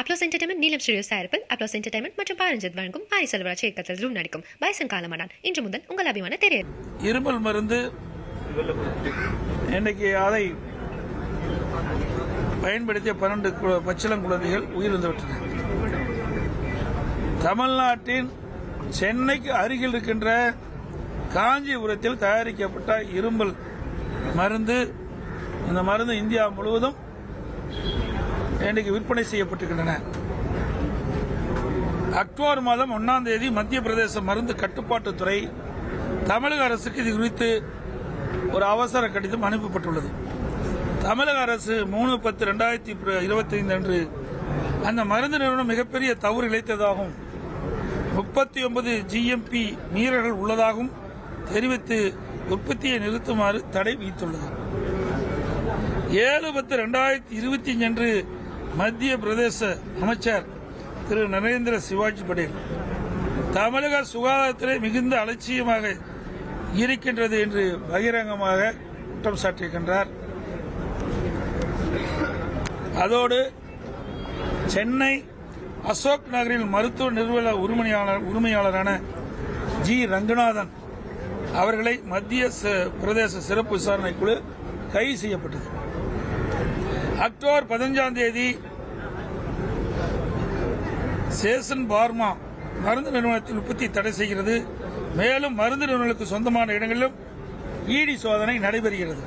Applause entertainment நீலம் studios தயாரிப்பில் applause entertainment மற்றும் பாரஞ்சித் வழங்கும் பாரி செல்வராஜ் இயக்கத்தில் ரூம் நடிக்கும் பைசன் காலமானான் இன்று முதல் உங்கள் அபிமான தெரியாது. இருமல் மருந்து இன்னைக்கு அதை பயன்படுத்திய 12 பச்சிளம் குழந்தைகள் உயிரிழந்துவிட்டனர். தமிழ்நாட்டின் சென்னைக்கு அருகில் இருக்கின்ற காஞ்சிபுரத்தில் தயாரிக்கப்பட்ட இருமல் மருந்து, இந்த மருந்து இந்தியா முழுவதும் இன்றைக்கு விற்பனை செய்யப்பட்டிருக்கின்றன. அக்டோபர் மாதம் 1ஆம் தேதி மத்திய பிரதேச மருந்து கட்டுப்பாட்டுத்துறை தமிழக அரசுக்கு இது குறித்து ஒரு அவசர கடிதம் அனுப்பப்பட்டுள்ளது. தமிழக அரசு 3/10/2025 அன்று அந்த மருந்து நிறுவனம் மிகப்பெரிய தவறு இழைத்ததாகவும் 39 GMP மீறல்கள் உள்ளதாகவும் தெரிவித்து உற்பத்தியை நிறுத்துமாறு தடை விதித்துள்ளது. 7/10/2025 அன்று மத்திய பிரதேச அமைச்சர் திரு நரேந்திர சிவாஜி படேல் தமிழக சுகாதாரத்துறை மிகுந்த அலட்சியமாக இருக்கின்றது என்று பகிரங்கமாக குற்றம் சாட்டியிருக்கின்றார். அதோடு சென்னை அசோக் நகரில் மருத்துவ நிறுவன உரிமையாளரான ஜி ரங்கநாதன் அவர்களை மத்திய பிரதேச சிறப்பு விசாரணை குழு கைது செய்யப்பட்டது. அக்டோபர் 15ஆம் தேதி சேசன் பார்மா மருந்து நிறுவனத்தில் உற்பத்தி தடை செய்கிறது. மேலும் மருந்து நிறுவனங்களுக்கு சொந்தமான இடங்களிலும் ஈடி சோதனை நடைபெறுகிறது.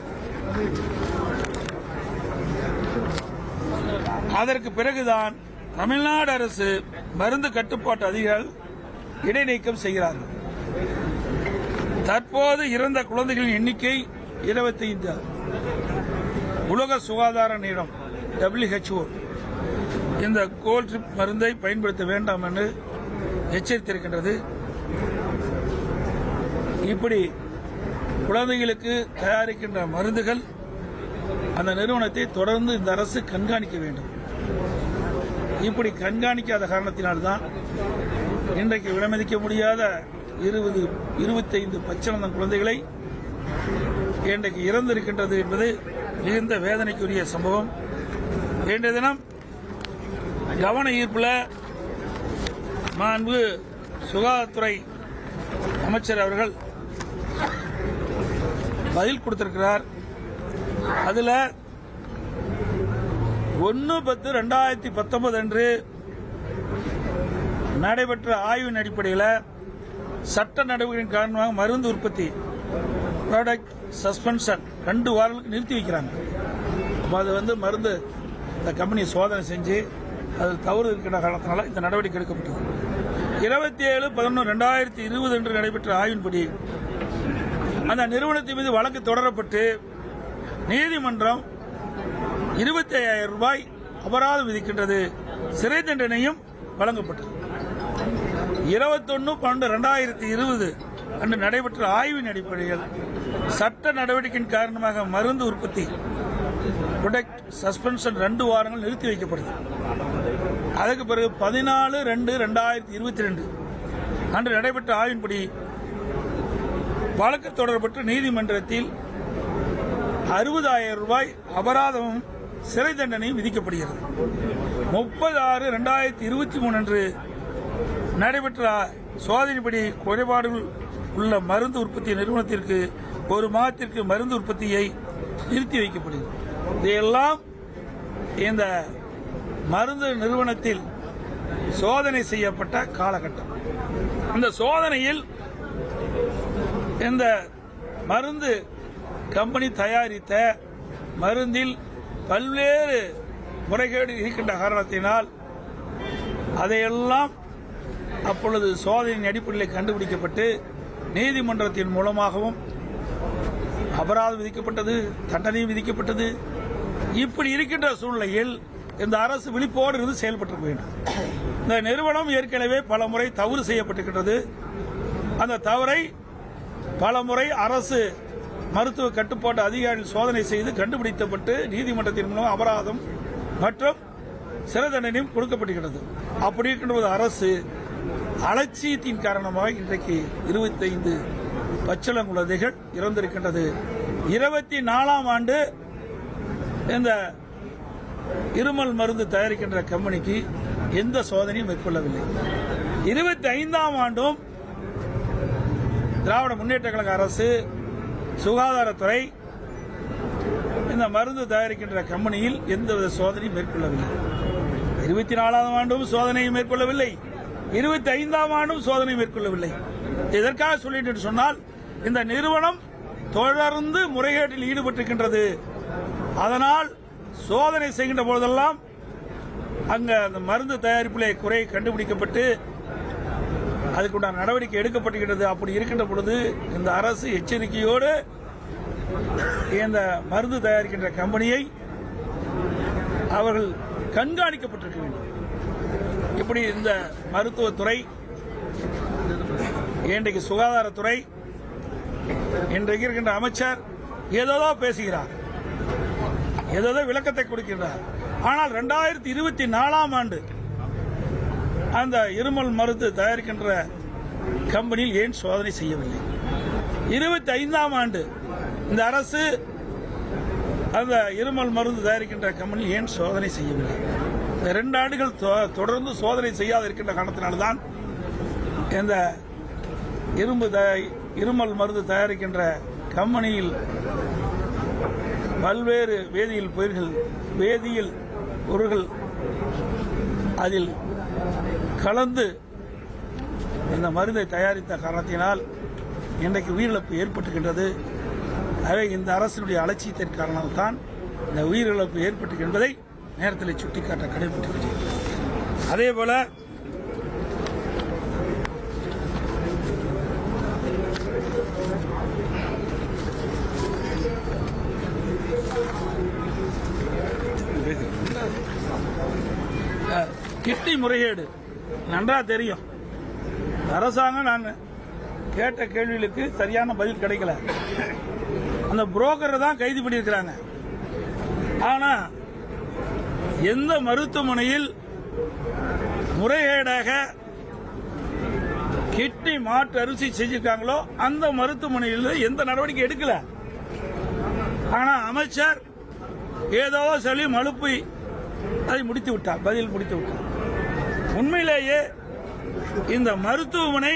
அதற்கு பிறகுதான் தமிழ்நாடு அரசு மருந்து கட்டுப்பாட்டு அதிகாரிகள் இடைநீக்கம் செய்கிறார்கள். தற்போது இறந்த குழந்தைகளின் எண்ணிக்கை 25. உலக சுகாதார நிறுவனம் WHO இந்த கோல்ட் ட்ரிப் மருந்தை பயன்படுத்த வேண்டாம் என்று எச்சரித்திருக்கின்றது. இப்படி குழந்தைகளுக்கு தயாரிக்கின்ற மருந்துகள் அந்த நிறுவனத்தை தொடர்ந்து இந்த அரசு கண்காணிக்க வேண்டும். இப்படி கண்காணிக்காத காரணத்தினால்தான் இன்றைக்கு விலைமதிக்க முடியாத 25 பச்சிளம் குழந்தைகளை இன்றைக்கு இறந்திருக்கின்றது என்பது மிகுந்த வேதனைக்குரிய சம்பவம். இன்றைய தினம் கவன ஈர்ப்பில் மாண்பு சுகாதாரத்துறை அமைச்சர் அவர்கள் பதில் கொடுத்திருக்கிறார். அதில் 1/10/2019 அன்று நடைபெற்ற ஆய்வின் அடிப்படையில் சட்ட நடவடிக்கையின் காரணமாக மருந்து உற்பத்தி ப்ராடக்ட் சஸ்பென்ஷன் 2 வாரங்களுக்கு நிறுத்தி வைக்கிறாங்க. அது மருந்து இந்த கம்பெனி சோதனை செஞ்சு அது தவறு இருக்கின்ற காரணத்தினால இந்த நடவடிக்கை எடுக்கப்பட்டது. 27/11/2020 அன்று நடைபெற்ற ஆய்வின்படி அந்த நிறுவனத்தின் மீது வழக்கு தொடரப்பட்டு நீதிமன்றம் 25,000 ரூபாய் அபராதம் விதிக்கின்றது. சிறை தண்டனையும் வழங்கப்பட்டது. 21/12/2020 அன்று நடைபெற்ற ஆய்வின் அடிப்படையில் சட்ட நடவடிக்கையின் காரணமாக மருந்து உற்பத்தி ப்ராடக்ட் சஸ்பென்ஷன் 2 வாரங்கள் நிறுத்தி வைக்கப்படுது. அதற்கு பிறகு 14/2/2022 அன்று நடைபெற்ற ஆய்வின்படி வழக்கு தொடரப்பட்டு நீதிமன்றத்தில் 60,000 ரூபாய் அபராதமும் சிறை தண்டனையும் விதிக்கப்படுகிறது. 30/6/2023 அன்று நடைபெற்ற சோதனைப்படி குறைபாடுகள் உள்ள மருந்து உற்பத்தி நிறுவனத்திற்கு 1 மாதத்திற்கு மருந்து உற்பத்தியை நிறுத்தி வைக்கப்படுகிறது. இதையெல்லாம் இந்த மருந்து நிறுவனத்தில் சோதனை செய்யப்பட்ட காலகட்டம். இந்த சோதனையில் இந்த மருந்து கம்பெனி தயாரித்த மருந்தில் பல்வேறு முறைகேடு இருக்கின்ற காரணத்தினால் அதையெல்லாம் அப்பொழுது சோதனையின் அடிப்படையில் கண்டுபிடிக்கப்பட்டு நீதிமன்றத்தின் மூலமாகவும் அபராதம் விதிக்கப்பட்டது, தண்டனையும் விதிக்கப்பட்டது. இப்படி இருக்கின்ற சூழ்நிலையில் இந்த அரசு விழிப்போடு இருந்து செயல்பட்டு வேண்டும். இந்த நிறுவனம் ஏற்கனவே பல முறை தவறு செய்யப்பட்டிருக்கின்றது. அந்த தவறை பல முறை அரசு மருத்துவ கட்டுப்பாட்டு அதிகாரிகள் சோதனை செய்து கண்டுபிடிக்கப்பட்டு நீதிமன்றத்தின் மூலம் அபராதம் மற்றும் சிறை தண்டனையும் கொடுக்கப்பட்டிருக்கிறது. அப்படி இருக்கின்ற அரசு அலட்சியத்தின் காரணமாக இன்றைக்கு 25 பச்சிளம் குழந்தைகள் இறந்திருக்கின்றது. 24ஆம் ஆண்டு இந்த இருமல் மருந்து தயாரிக்கின்ற கம்பெனிக்கு எந்த சோதனையும் மேற்கொள்ளவில்லை. 25ஆம் ஆண்டும் திராவிட முன்னேற்ற கழக அரசு சுகாதாரத்துறை இந்த மருந்து தயாரிக்கின்ற கம்பெனியில் எந்தவித சோதனையும் மேற்கொள்ளவில்லை. 24ஆம் ஆண்டும் சோதனையை மேற்கொள்ளவில்லை, 25ஆம் ஆண்டும் சோதனை மேற்கொள்ளவில்லை. எதற்காக சொல்லிட்டு சொன்னால், இந்த நிறுவனம் தொடர்ந்து முறைகேட்டில் ஈடுபட்டிருக்கின்றது. அதனால் சோதனை செய்கின்ற போதெல்லாம் அங்க அந்த மருந்து தயாரிப்பிலே குறை கண்டுபிடிக்கப்பட்டு அதுக்குண்டான நடவடிக்கை எடுக்கப்பட்டிருக்கிறது. அப்படி இருக்கின்ற பொழுது இந்த அரசு எச்சரிக்கையோடு இந்த மருந்து தயாரிக்கின்ற கம்பெனியை அவர்கள் கண்காணிக்கப்பட்டிருக்க வேண்டும். இப்படி இந்த மருத்துவத்துறை, இன்றைக்கு சுகாதாரத்துறை, இன்றைக்கு இருக்கின்ற அமைச்சர் ஏதோ பேசுகிறார், ஏதோ விளக்கத்தை கொடுக்கிறார். ஆனால் 2024ஆம் ஆண்டு அந்த இருமல் மருந்து தயாரிக்கின்ற கம்பெனியில் ஏன் சோதனை செய்யவில்லை? 25ஆம் ஆண்டு இந்த அரசு அந்த இருமல் மருந்து தயாரிக்கின்ற கம்பெனியில் ஏன் சோதனை செய்யவில்லை? 2 ஆண்டுகள் தொடர்ந்து சோதனை செய்யாத இருக்கின்ற காரணத்தினால்தான் இந்த இருமல் மருந்து தயாரிக்கின்ற கம்பெனியில் பல்வேறு வேதியியல் பொருட்கள் அதில் கலந்து இந்த மருந்தை தயாரித்த காரணத்தினால் இன்றைக்கு உயிரிழப்பு ஏற்பட்டுகின்றது. ஆகவே இந்த அரசினுடைய அலட்சியத்தின் காரணம்தான் இந்த உயிரிழப்பு ஏற்பட்டு என்பதை நேரத்தில் சுட்டிக்காட்ட கடைபிடிக்கின்றேன். அதேபோல கிட்னி முறைகேடு நன்றா தெரியும். அரசாங்கம் நாங்க கேட்ட கேள்விகளுக்கு சரியான பதில் கிடைக்கல. அந்த புரோக்கரை தான் கைது பண்ணியிருக்கிறாங்க. ஆனா எந்த மருத்துவமனையில் முறைகேடாக கிட்னி மாற்று அறுவை செஞ்சிருக்காங்களோ அந்த மருத்துவமனையில் எந்த நடவடிக்கை எடுக்கல. ஆனா அமைச்சர் ஏதோ சொல்லி மழுப்பி அதை முடித்து விட்டார், பதில் முடித்து விட்டார். உண்மையிலேயே இந்த மருத்துவமனை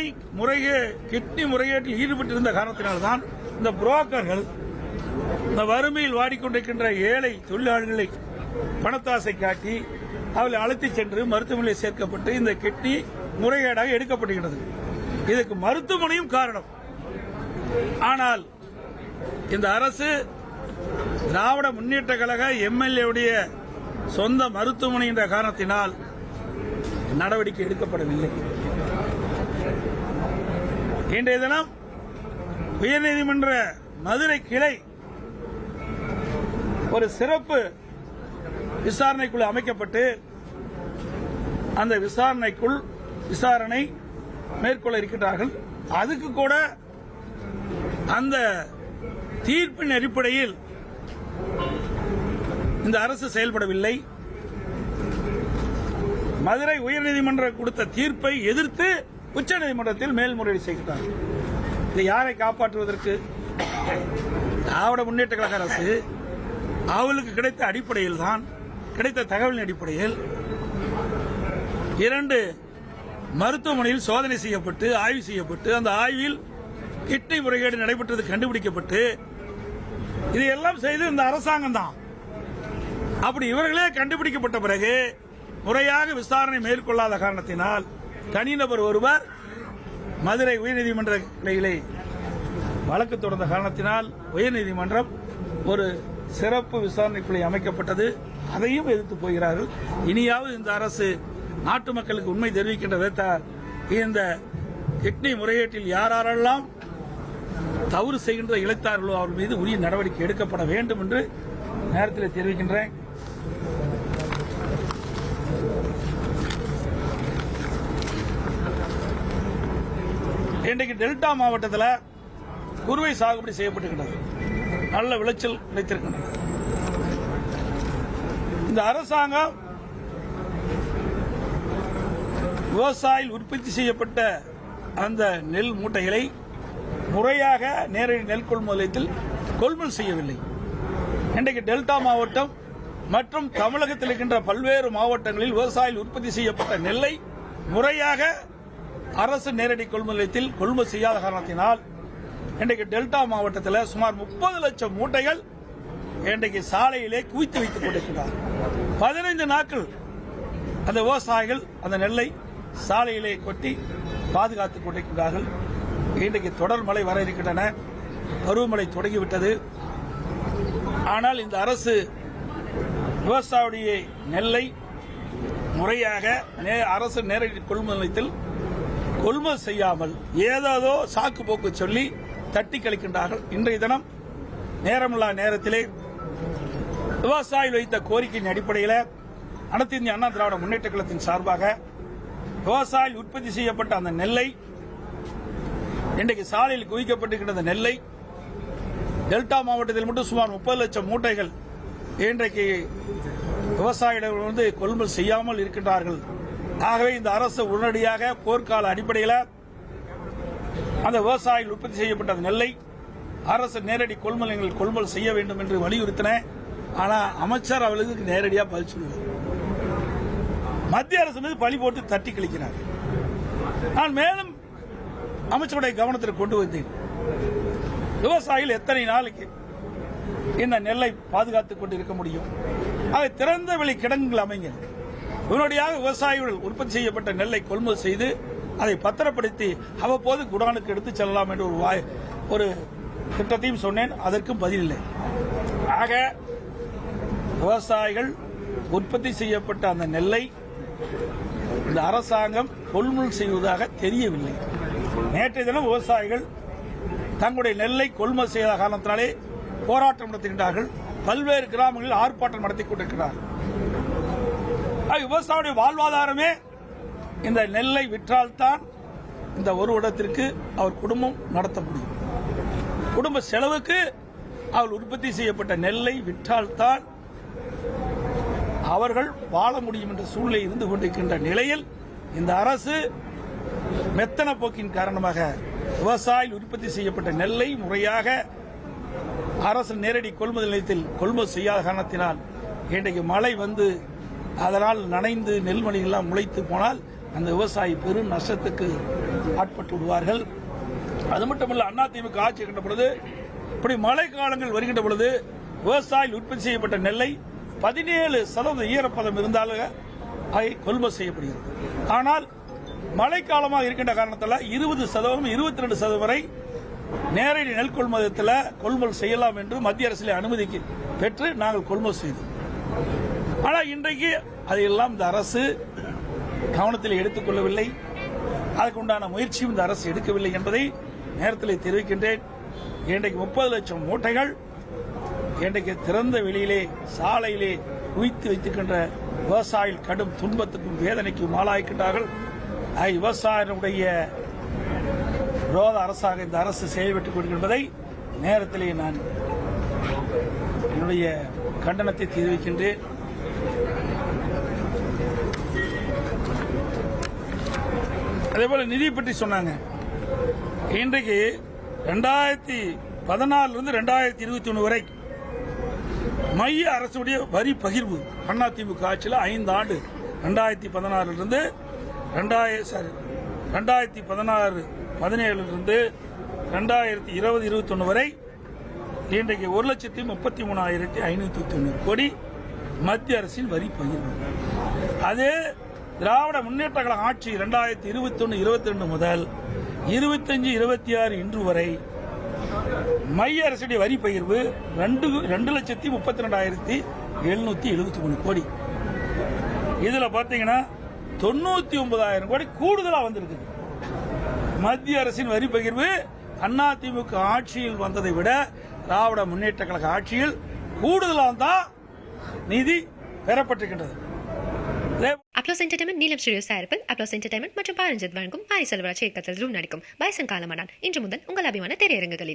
கிட்னி முறைகேட்டில் ஈடுபட்டிருந்த காரணத்தினால்தான் இந்த புரோக்கர்கள் இந்த வறுமையில் வாடிக்கொண்டிருக்கின்ற ஏழை தொழிலாளர்களை பணத்தாசை காட்டி அவளை அழைத்துச் சென்று மருத்துவமனையில் சேர்க்கப்பட்டு இந்த கிட்னி முறைகேடாக எடுக்கப்படுகிறது. இதுக்கு மருத்துவமனையும் காரணம். ஆனால் இந்த அரசு திராவிட முன்னேற்ற கழக எம்எல்ஏவுடைய சொந்த மருத்துவமனை என்ற காரணத்தினால் நடவடிக்கை எடுக்கப்படவில்லை. இன்றைய தினம் உயர்நீதிமன்ற மதுரை கிளை ஒரு சிறப்பு விசாரணைக்குழு அமைக்கப்பட்டு அந்த விசாரணை மேற்கொள்ள இருக்கிறார்கள். அதுக்கு கூட அந்த தீர்ப்பின் அடிப்படையில் இந்த அரசு செயல்படவில்லை. மதுரை உயர்நீதிமன்றம் கொடுத்த தீர்ப்பை எதிர்த்து உச்சநீதிமன்றத்தில் மேல்முறையீடு செய்கிறார். இதை யாரை காப்பாற்றுவதற்கு? திராவிட முன்னேற்ற கழக அரசு அவளுக்கு கிடைத்த அடிப்படையில் தான், கிடைத்த தகவலின் அடிப்படையில் 2 மருத்துவமனையில் சோதனை செய்யப்பட்டு ஆய்வு செய்யப்பட்டு அந்த ஆய்வில் கிட்னி முறைகேடு நடைபெற்றது கண்டுபிடிக்கப்பட்டு இதையெல்லாம் செய்து இந்த அரசாங்கம் தான். அப்படி இவர்களே கண்டுபிடிக்கப்பட்ட பிறகு முறையாக விசாரணை மேற்கொள்ளாத காரணத்தினால் தனிநபர் ஒருவர் மதுரை உயர்நீதிமன்ற கிளையிலே வழக்கு தொடர்ந்த காரணத்தினால் உயர்நீதிமன்றம் ஒரு சிறப்பு விசாரணைக்குழு அமைக்கப்பட்டது. அதையும் எதிர்த்து போகிறார்கள். இனியாவது இந்த அரசு நாட்டு மக்களுக்கு உண்மை தெரிவிக்கின்ற விதத்தால் இந்த கிட்னி முறைகேட்டில் யாரெல்லாம் தவறு செய்கின்ற இழைத்தார்களோ அவர்கள் மீது உரிய நடவடிக்கை எடுக்கப்பட வேண்டும் என்று நேரத்தில் தெரிவிக்கின்றேன். இன்றைக்கு டெல்டா மாவட்டத்தில் குறுவை சாகுபடி செய்யப்பட்டிருக்கிறது. நல்ல விளைச்சல் கிடைத்திருக்கின்றது. இந்த அரசாங்கம் விவசாயிகள் உற்பத்தி செய்யப்பட்ட அந்த நெல் மூட்டைகளை முறையாக நேரடி நெல் கொள்முதல் நிலையத்தில் கொள்முதல் செய்யவில்லை. இன்றைக்கு டெல்டா மாவட்டம் மற்றும் தமிழகத்தில் இருக்கின்ற பல்வேறு மாவட்டங்களில் விவசாயிகள் உற்பத்தி செய்யப்பட்ட நெல்லை முறையாக அரசு நேரடி கொள்முதல் நிலையத்தில் கொள்முதல் செய்யாத காரணத்தினால் இன்றைக்கு டெல்டா மாவட்டத்தில் சுமார் 30 லட்சம் மூட்டைகள் இன்றைக்கு சாலையிலே குவித்து வைத்துக் கொண்டிருக்கிறார். 15 நாட்கள் அந்த விவசாயிகள் அந்த நெல்லை சாலையிலே கொட்டி பாதுகாத்துக் கொண்டிருக்கிறார்கள். இன்றைக்கு தொடர் மழை வர இருக்கின்றன, பருவமழை தொடங்கிவிட்டது. ஆனால் இந்த அரசு விவசாயியுடைய நெல்லை முறையாக அரசு நேரடி கொள்முதல் நிலையத்தில் கொள்முதல் செய்யாமல் ஏதோ சாக்கு போக்கு சொல்லி தட்டி கழிக்கின்றார்கள். இன்றைய தினம் நேரமில்லா நேரத்திலே விவசாயிகள் வைத்த கோரிக்கையின் அடிப்படையில் அனைத்து இந்திய அண்ணா திராவிட முன்னேற்ற கழகத்தின் சார்பாக விவசாயிகள் உற்பத்தி செய்யப்பட்ட அந்த நெல்லை இன்றைக்கு சாலையில் குவிக்கப்பட்டிருக்கின்ற அந்த நெல்லை டெல்டா மாவட்டத்தில் மட்டும் சுமார் 30 லட்சம் மூட்டைகள் இன்றைக்கு விவசாயிகள் கொள்முதல் செய்யாமல் இருக்கின்றார்கள். ஆகவே இந்த அரசு உடனடியாக போர்க்கால அடிப்படையில் அந்த விவசாயிகள் உற்பத்தி செய்யப்பட்ட அந்த நெல்லை அரசு நேரடி கொள்முதல் கொள்முதல் செய்ய வேண்டும் என்று வலியுறுத்தின. ஆனால் அமைச்சர் அவர்களுக்கு நேரடியாக பதில் சொல்லுவார். மத்திய அரசு மீது பழி போட்டு தட்டி கழிக்கிறார். நான் மேலும் அமைச்சருடைய கவனத்திற்கு கொண்டு வந்தேன். விவசாயிகள் எத்தனை நாளைக்கு இந்த நெல்லை பாதுகாத்துக் கொண்டு இருக்க முடியும்? அதை திறந்த வெளி கிடங்குகள் அமைங்க. உடனடியாக விவசாயிகள் உற்பத்தி செய்யப்பட்ட நெல்லை கொள்முதல் செய்து அதை பத்திரப்படுத்தி அவ்வப்போது குடானுக்கு எடுத்துச் செல்லலாம் என்று ஒரு திட்டத்தையும் சொன்னேன். அதற்கும் பதில் இல்லை. ஆக விவசாயிகள் உற்பத்தி செய்யப்பட்ட அந்த நெல்லை இந்த அரசாங்கம் கொள்முதல் செய்வதாக தெரியவில்லை. நேற்றைய தினம் விவசாயிகள் தங்களுடைய நெல்லை கொள்முதல் செய்த காரணத்தினாலே போராட்டம் நடத்துகின்றார்கள். பல்வேறு கிராமங்களில் ஆர்ப்பாட்டம் நடத்திக் கொண்டிருக்கிறார்கள். விவசாயியுடைய வாழ்வாதாரமே இந்த நெல்லை விற்றால்தான் இந்த ஒரு வருடத்திற்கு அவர் குடும்பம் நடத்த முடியும். குடும்ப செலவுக்கு அவர் உற்பத்தி செய்யப்பட்ட நெல்லை விற்றால்தான் அவர்கள் வாழ முடியும் என்ற சூழ்நிலை இருந்து கொண்டிருக்கின்ற நிலையில் இந்த அரசு மெத்தன போக்கின் காரணமாக விவசாயிகள் உற்பத்தி செய்யப்பட்ட நெல்லை முறையாக அரசு நேரடி கொள்முதல் நிலையத்தில் கொள்முதல் செய்யாத காரணத்தினால் இன்றைக்கு மழை வந்து அதனால் நனைந்து நெல்மணிகள்லாம் முளைத்து போனால் அந்த விவசாயி பெரும் நஷ்டத்துக்கு ஆட்பட்டு விடுவார்கள். அது மட்டுமல்ல, அதிமுக ஆட்சி இருக்கின்ற பொழுது இப்படி மழை காலங்கள் வருகின்ற பொழுது விவசாயிகள் உற்பத்தி செய்யப்பட்ட நெல்லை 17% ஈரப்பதம் இருந்தாலும் அதை கொள்முதல் செய்யப்படுகிறது. ஆனால் மழைக்காலமாக இருக்கின்ற காரணத்தால் 20%, 22% வரை நேரடி நெல் கொள்முதலத்தில் கொள்முதல் செய்யலாம் என்று மத்திய அரசில் அனுமதிக்கு பெற்று நாங்கள் கொள்முதல் செய்தோம். ஆனால் இன்றைக்கு அதையெல்லாம் இந்த அரசு கவனத்தில் எடுத்துக் கொள்ளவில்லை. அதற்குண்டான முயற்சியும் இந்த அரசு எடுக்கவில்லை என்பதை நேரத்தில் தெரிவிக்கின்றேன். இன்றைக்கு 30 லட்சம் மூட்டைகள் இன்றைக்கு திறந்த வெளியிலே சாலையிலே குவித்து வைத்திருக்கின்ற விவசாயிகள் கடும் துன்பத்துக்கும் வேதனைக்கும் ஆளாகின்றார்கள். விவசாயிகளுடைய விரோத அரசாக இந்த அரசு செயல்பட்டுக் கொண்டிருப்பதை நேரத்திலே நான் என்னுடைய கண்டனத்தை தெரிவிக்கின்றேன். அதேபோல நிதி பற்றி சொன்னாங்க. இன்றைக்கு 2014 2021 வரை மைய அரசுடைய வரி பகிர்வு அதிமுக ஆட்சியில் 5 ஆண்டு 2016 2017 2020-21 வரை இன்றைக்கு 1,33,590 கோடி மத்திய அரசின் வரி பகிர்வு. அதே திராவிட முன்னேற்ற கழக ஆட்சி 2021-22 முதல் 25-26 இன்று வரை மைய அரசுடைய வரி பகிர்வு 2,32,773 கோடி. இதுல பாத்தீங்கன்னா 99,000 கோடி கூடுதலா வந்திருக்குது. மத்திய அரசின் வரி பகிர்வு அதிமுக ஆட்சியில் வந்ததை விட திராவிட முன்னேற்ற கழக ஆட்சியில் கூடுதலாக தான் நிதி பெறப்பட்டிருக்கின்றது. அப்ளோஸ் என்டர்டைன்மெண்ட் நீலம் ஸ்டுடியோ சார்பில் அப்ளோஸ் என்டர்டைன்மெண்ட் மற்றும் பாரஞ்சித் வழங்கும் பாரி செல்வராஜ் இயக்கத்தில் நடிக்கும் பைசன் காலமானான் இன்று முதல் உங்கள் அபிமான திரையரங்குகளில்.